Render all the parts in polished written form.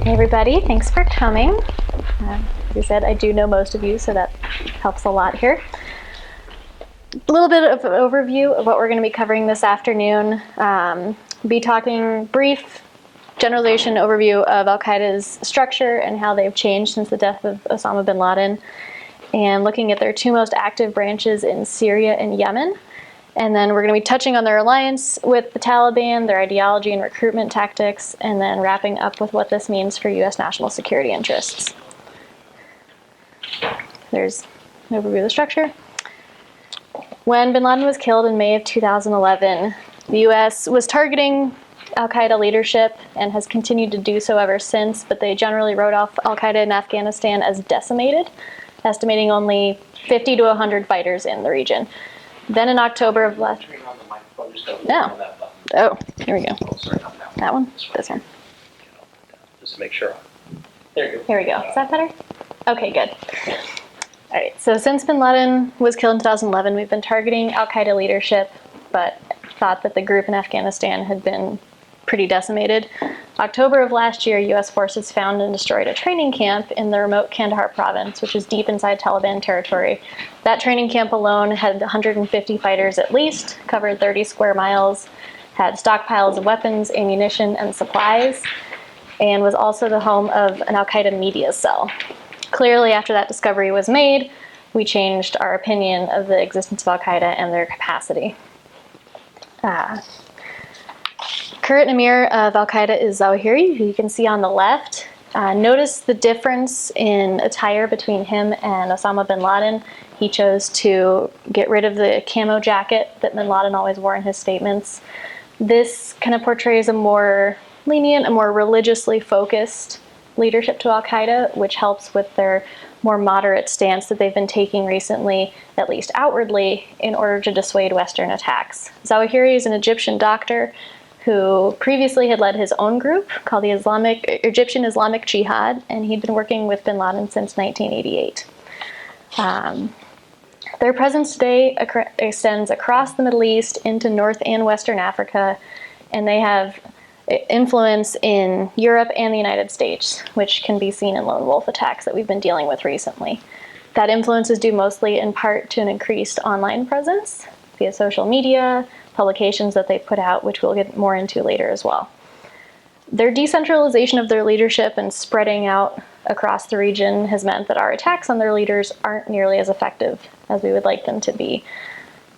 Hey everybody, thanks for coming. As I said, I do know most of you, so that helps a lot here. A little bit of an overview of what we're going to be covering this afternoon. Be talking brief generalization overview of al-Qaeda's structure and how they've changed since the death of Osama bin Laden, and looking at their two most active branches in Syria and Yemen. And then we're going to be touching on their alliance with the Taliban, their ideology and recruitment tactics, and then wrapping up with what this means for U.S. national security interests. There's an overview of the structure. When bin Laden was killed in May of 2011, the U.S. was targeting al-Qaeda leadership and has continued to do so ever since, but they generally wrote off al-Qaeda in Afghanistan as decimated, estimating only 50 to 100 fighters in the region. Then in October of last... No. Oh, here we go. That one? This one. Just to make sure. There you go. Here we go. Is that better? Okay, good. All right, so since bin Laden was killed in 2011, we've been targeting al-Qaeda leadership, but thought that the group in Afghanistan had been pretty decimated. October of last year, U.S. forces found and destroyed a training camp in the remote Kandahar province, which is deep inside Taliban territory. That training camp alone had 150 fighters at least, covered 30 square miles, had stockpiles of weapons, ammunition, and supplies, and was also the home of an al-Qaeda media cell. Clearly, after that discovery was made, we changed our opinion of the existence of al-Qaeda and their capacity. Current emir of al-Qaeda is Zawahiri, who you can see on the left. Notice the difference in attire between him and Osama bin Laden. He chose to get rid of the camo jacket that bin Laden always wore in his statements. This kind of portrays a more lenient, a more religiously focused leadership to al-Qaeda, which helps with their more moderate stance that they've been taking recently, at least outwardly, in order to dissuade Western attacks. Zawahiri is an Egyptian doctor who previously had led his own group called the Egyptian Islamic Jihad, and he'd been working with bin Laden since 1988. Their presence today extends across the Middle East into North and Western Africa, and they have influence in Europe and the United States, which can be seen in lone wolf attacks that we've been dealing with recently. That influence is due mostly in part to an increased online presence via social media, publications that they put out, which we'll get more into later as well. Their decentralization of their leadership and spreading out across the region has meant that our attacks on their leaders aren't nearly as effective as we would like them to be.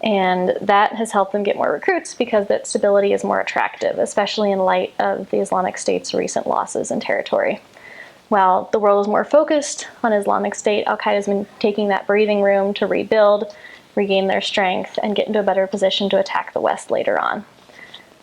And that has helped them get more recruits because that stability is more attractive, especially in light of the Islamic State's recent losses in territory. While the world is more focused on Islamic State, al-Qaeda has been taking that breathing room to rebuild, regain their strength, and get into a better position to attack the West later on.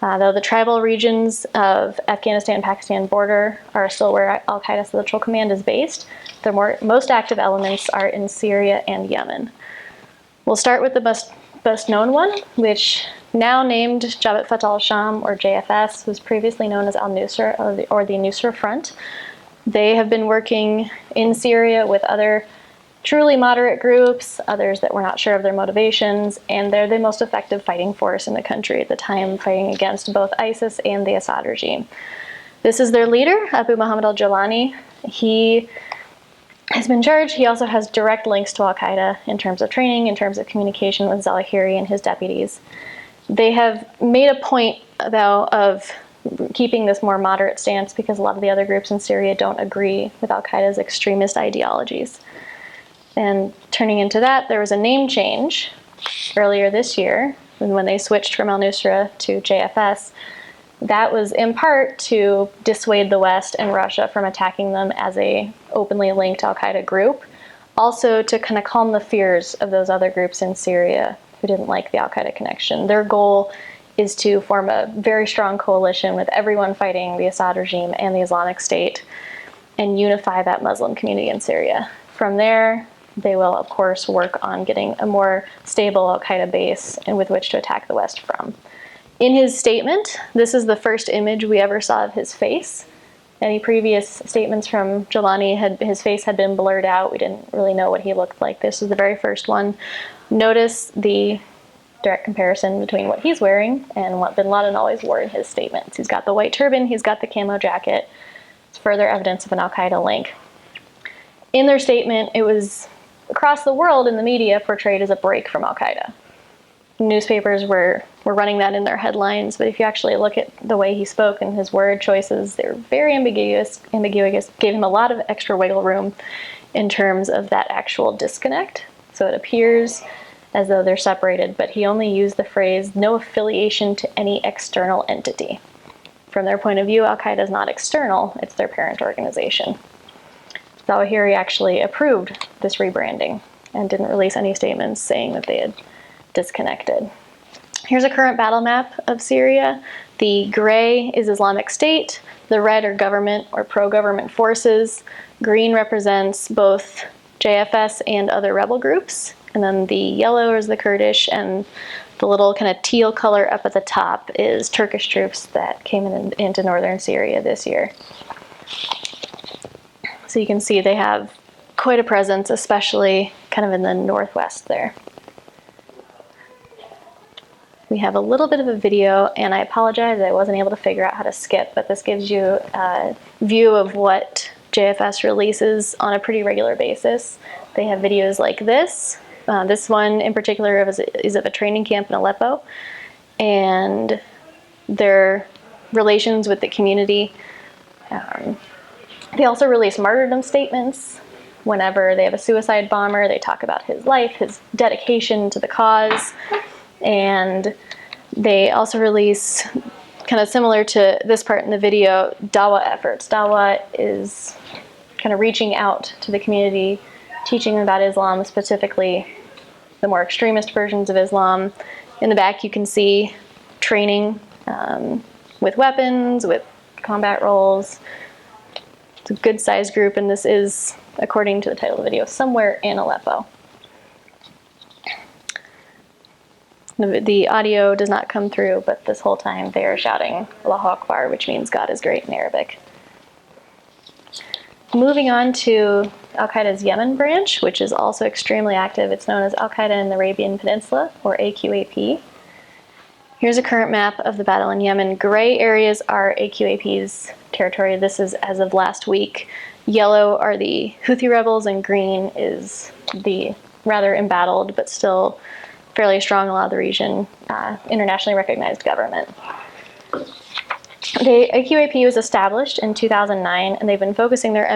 Though the tribal regions of Afghanistan-Pakistan border are still where al-Qaeda's Central Command is based, their most active elements are in Syria and Yemen. We'll start with the best known one, which now named Jabhat Fateh al-Sham, or JFS, was previously known as al-Nusra, or the Nusra Front. They have been working in Syria with other truly moderate groups, others that we're not sure of their motivations, and they're the most effective fighting force in the country at the time, fighting against both ISIS and the Assad regime. This is their leader, Abu Muhammad al-Jawlani. He has been charged. He also has direct links to al-Qaeda in terms of training, in terms of communication with Zawahiri and his deputies. They have made a point, though, of keeping this more moderate stance because a lot of the other groups in Syria don't agree with al-Qaeda's extremist ideologies. And turning into that, there was a name change earlier this year when they switched from al-Nusra to JFS. That was in part to dissuade the West and Russia from attacking them as a openly linked al-Qaeda group, also to kind of calm the fears of those other groups in Syria who didn't like the al-Qaeda connection. Their goal is to form a very strong coalition with everyone fighting the Assad regime and the Islamic State and unify that Muslim community in Syria. From there, they will, of course, work on getting a more stable al-Qaeda base and with which to attack the West from. In his statement, this is the first image we ever saw of his face. Any previous statements from Jawlani, his face had been blurred out. We didn't really know what he looked like. This is the very first one. Notice the direct comparison between what he's wearing and what bin Laden always wore in his statements. He's got the white turban, he's got the camo jacket. It's further evidence of an al-Qaeda link. In their statement, it was across the world in the media portrayed as a break from al-Qaeda. Newspapers were running that in their headlines, but if you actually look at the way he spoke and his word choices, they were very ambiguous, gave him a lot of extra wiggle room in terms of that actual disconnect. So it appears as though they're separated, but he only used the phrase, no affiliation to any external entity. From their point of view, al-Qaeda is not external, it's their parent organization. Zawahiri actually approved this rebranding and didn't release any statements saying that they had disconnected. Here's a current battle map of Syria. The gray is Islamic State, the red are government or pro-government forces, green represents both JFS and other rebel groups, and then the yellow is the Kurdish, and the little kind of teal color up at the top is Turkish troops that came into northern Syria this year. So you can see they have quite a presence, especially kind of in the northwest there. We have a little bit of a video, and I apologize, I wasn't able to figure out how to skip, but this gives you a view of what JFS releases on a pretty regular basis. They have videos like this. This one in particular is of a training camp in Aleppo, and their relations with the community. They also release martyrdom statements. Whenever they have a suicide bomber, they talk about his life, his dedication to the cause. And they also release, kind of similar to this part in the video, Dawah efforts. Dawah is kind of reaching out to the community, teaching them about Islam, specifically the more extremist versions of Islam. In the back you can see training with weapons, with combat roles. It's a good sized group, and this is, according to the title of the video, somewhere in Aleppo. The audio does not come through, but this whole time they are shouting Allahu Akbar, which means God is great in Arabic. Moving on to al-Qaeda's Yemen branch, which is also extremely active. It's known as al-Qaeda in the Arabian Peninsula, or AQAP. Here's a current map of the battle in Yemen. Gray areas are AQAP's territory. This is as of last week. Yellow are the Houthi rebels, and green is the rather embattled, but still fairly strong, a lot of the region, internationally recognized government. The AQAP was established in 2009, and they've been focusing their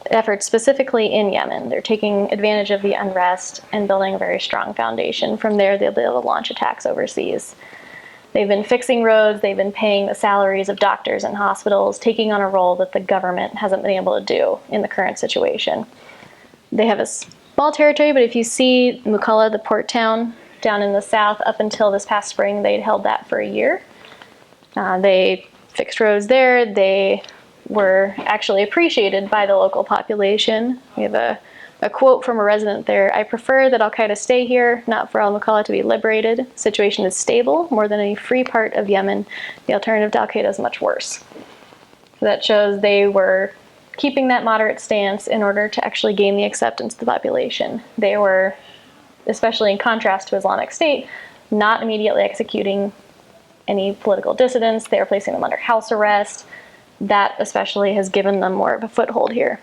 efforts specifically in Yemen. They're taking advantage of the unrest and building a very strong foundation. From there, they'll be able to launch attacks overseas. They've been fixing roads, they've been paying the salaries of doctors and hospitals, taking on a role that the government hasn't been able to do in the current situation. They have a small territory, but if you see Mukalla, the port town, down in the south, up until this past spring, they'd held that for a year. They fixed roads there. They were actually appreciated by the local population. We have a quote from a resident there: "I prefer that al-Qaeda stay here, not for al-Mukalla to be liberated. The situation is stable more than any free part of Yemen. The alternative to al-Qaeda is much worse." So that shows they were keeping that moderate stance in order to actually gain the acceptance of the population. They were, especially in contrast to Islamic State, not immediately executing any political dissidents. They are placing them under house arrest. That especially has given them more of a foothold here.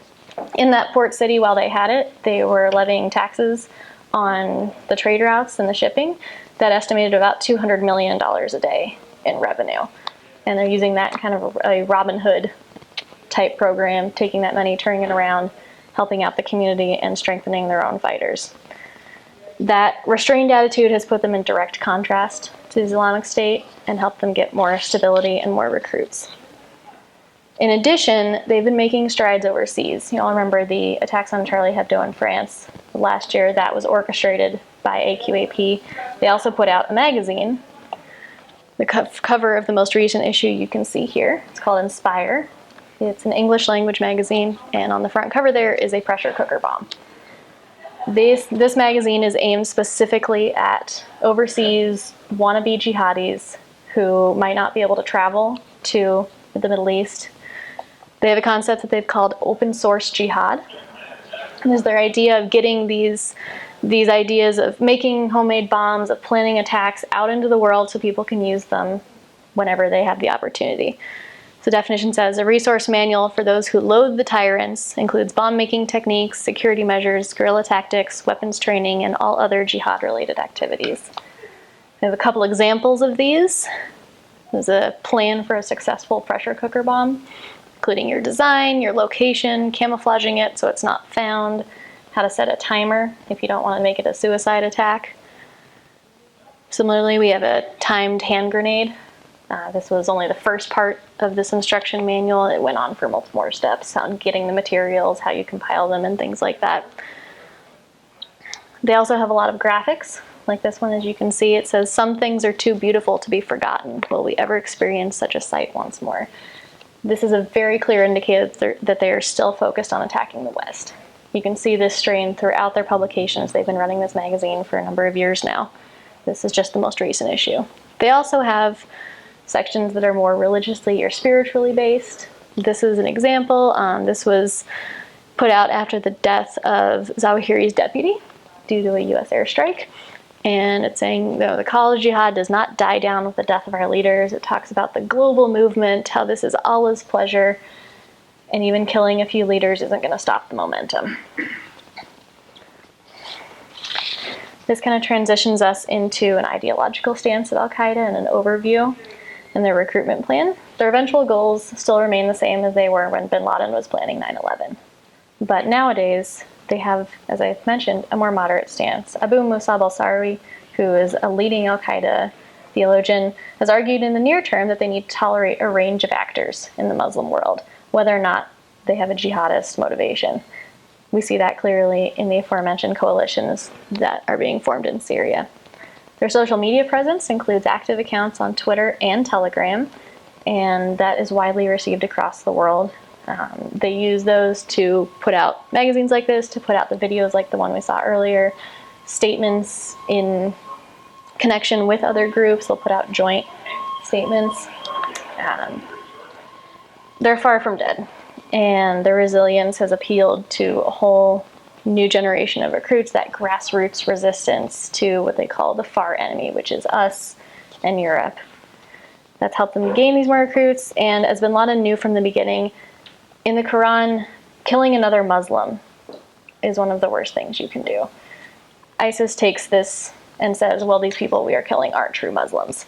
In that port city, while they had it, they were levying taxes on the trade routes and the shipping that estimated about $200 million a day in revenue. And they're using that kind of a Robin Hood type program, taking that money, turning it around, helping out the community, and strengthening their own fighters. That restrained attitude has put them in direct contrast to the Islamic State and helped them get more stability and more recruits. In addition, they've been making strides overseas. You all remember the attacks on Charlie Hebdo in France last year. That was orchestrated by AQAP. They also put out a magazine. The cover of the most recent issue you can see here. It's called Inspire. It's an English language magazine, and on the front cover there is a pressure cooker bomb. This magazine is aimed specifically at overseas wannabe jihadis who might not be able to travel to the Middle East. They have a concept that they've called open source jihad. And it's their idea of getting these ideas of making homemade bombs, of planning attacks out into the world so people can use them whenever they have the opportunity. The definition says, a resource manual for those who loathe the tyrants, includes bomb-making techniques, security measures, guerrilla tactics, weapons training, and all other jihad-related activities. We have a couple examples of these. There's a plan for a successful pressure cooker bomb, including your design, your location, camouflaging it so it's not found, how to set a timer if you don't want to make it a suicide attack. Similarly, we have a timed hand grenade. This was only the first part of this instruction manual. It went on for multiple more steps on getting the materials, how you compile them, and things like that. They also have a lot of graphics, like this one, as you can see. It says, some things are too beautiful to be forgotten. Will we ever experience such a sight once more? This is a very clear indicator that they are still focused on attacking the West. You can see this strain throughout their publications. They've been running this magazine for a number of years now. This is just the most recent issue. They also have sections that are more religiously or spiritually based. This is an example. This was put out after the death of Zawahiri's deputy due to a US airstrike. And it's saying, the call of jihad does not die down with the death of our leaders. It talks about the global movement, how this is Allah's pleasure, and even killing a few leaders isn't going to stop the momentum. This kind of transitions us into an ideological stance of al-Qaeda and an overview and their recruitment plan. Their eventual goals still remain the same as they were when bin Laden was planning 9/11. But nowadays, they have, as I mentioned, a more moderate stance. Abu Musab al-Sarawi, who is a leading al-Qaeda theologian, has argued in the near term that they need to tolerate a range of actors in the Muslim world, whether or not they have a jihadist motivation. We see that clearly in the aforementioned coalitions that are being formed in Syria. Their social media presence includes active accounts on Twitter and Telegram, and that is widely received across the world. They use those to put out magazines like this, to put out the videos like the one we saw earlier, statements in connection with other groups. They'll put out joint statements. They're far from dead, and their resilience has appealed to a whole new generation of recruits, that grassroots resistance to what they call the far enemy, which is us and Europe. That's helped them gain these more recruits, and as bin Laden knew from the beginning, in the Quran, killing another Muslim is one of the worst things you can do. ISIS takes this and says, well, these people we are killing aren't true Muslims.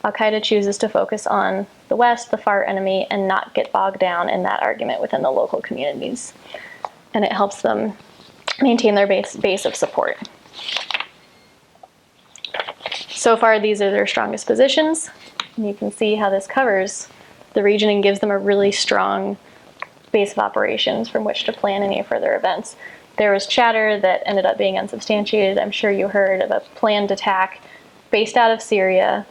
Al-Qaeda chooses to focus on the West, the far enemy, and not get bogged down in that argument within the local communities. And it helps them maintain their base of support. So far, these are their strongest positions. And you can see how this covers the region and gives them a really strong base of operations from which to plan any further events. There was chatter that ended up being unsubstantiated. I'm sure you heard of a planned attack based out of Syria,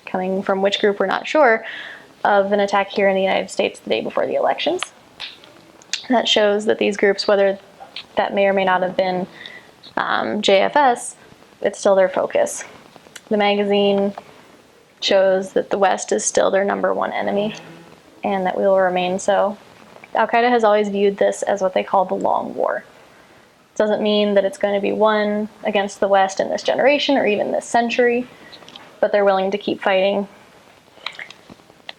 coming from which group we're not sure, of an attack here in the United States the day before the elections. That shows that these groups, whether that may or may not have been JFS, it's still their focus. The magazine shows that the West is still their #1 enemy, and that we will remain so. Al-Qaeda has always viewed this as what they call the long war. It doesn't mean that it's going to be won against the West in this generation or even this century, but they're willing to keep fighting.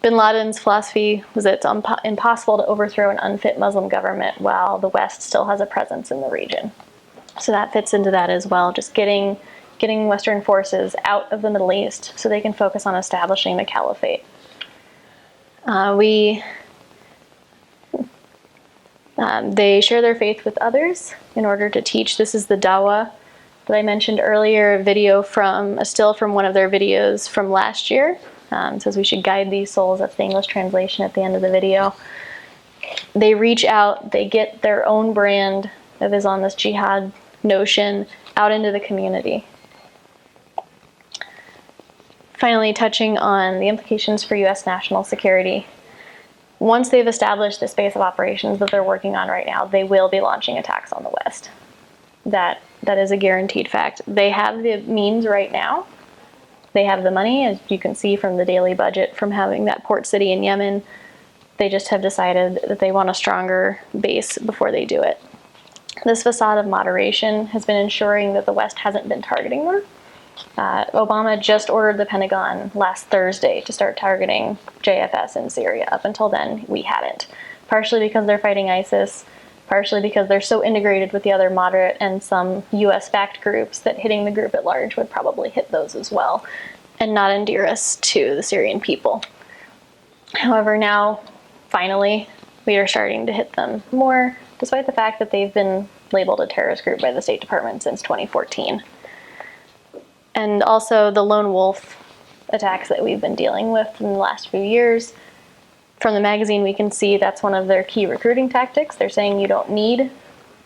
Bin Laden's philosophy was that it's impossible to overthrow an unfit Muslim government while the West still has a presence in the region. So that fits into that as well, just getting Western forces out of the Middle East so they can focus on establishing the caliphate. They share their faith with others in order to teach. This is the dawah that I mentioned earlier, a still from one of their videos from last year. It says we should guide these souls. That's the English translation at the end of the video. They reach out, they get their own brand of Islamist jihad notion out into the community. Finally, touching on the implications for US national security. Once they've established this base of operations that they're working on right now, they will be launching attacks on the West. That is a guaranteed fact. They have the means right now. They have the money, as you can see from the daily budget from having that port city in Yemen. They just have decided that they want a stronger base before they do it. This facade of moderation has been ensuring that the West hasn't been targeting them. Obama just ordered the Pentagon last Thursday to start targeting JFS in Syria. Up until then, we hadn't. Partially because they're fighting ISIS, partially because they're so integrated with the other moderate and some US-backed groups that hitting the group at large would probably hit those as well and not endear us to the Syrian people. However, now, finally, we are starting to hit them more, despite the fact that they've been labeled a terrorist group by the State Department since 2014. And also the lone wolf attacks that we've been dealing with in the last few years. From the magazine, we can see that's one of their key recruiting tactics. They're saying you don't need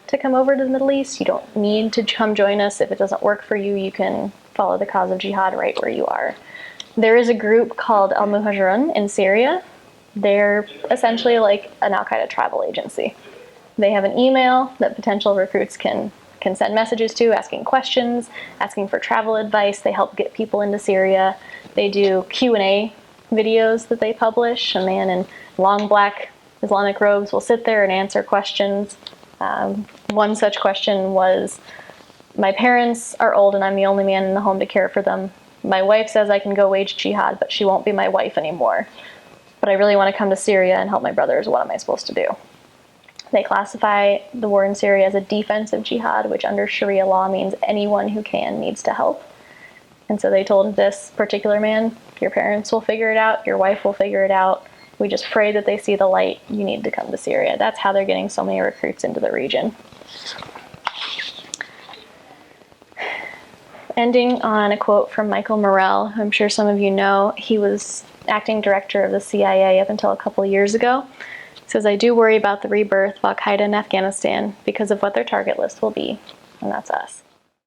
to come over to the Middle East. You don't need to come join us. If it doesn't work for you, you can follow the cause of jihad right where you are. There is a group called al-Muhajirun in Syria. They're essentially like an al-Qaeda travel agency. They have an email that potential recruits can send messages to, asking questions, asking for travel advice. They help get people into Syria. They do Q&A videos that they publish. A man in long black Islamic robes will sit there and answer questions. One such question was, my parents are old and I'm the only man in the home to care for them. My wife says I can go wage jihad, but she won't be my wife anymore. But I really want to come to Syria and help my brothers. What am I supposed to do? They classify the war in Syria as a defensive jihad, which under Sharia law means anyone who can needs to help. And so they told this particular man, your parents will figure it out, your wife will figure it out. We just pray that they see the light. You need to come to Syria. That's how they're getting so many recruits into the region. Ending on a quote from Michael Morrell, who I'm sure some of you know. He was acting director of the CIA up until a couple of years ago. He says, I do worry about the rebirth of al-Qaeda in Afghanistan because of what their target list will be, and that's us.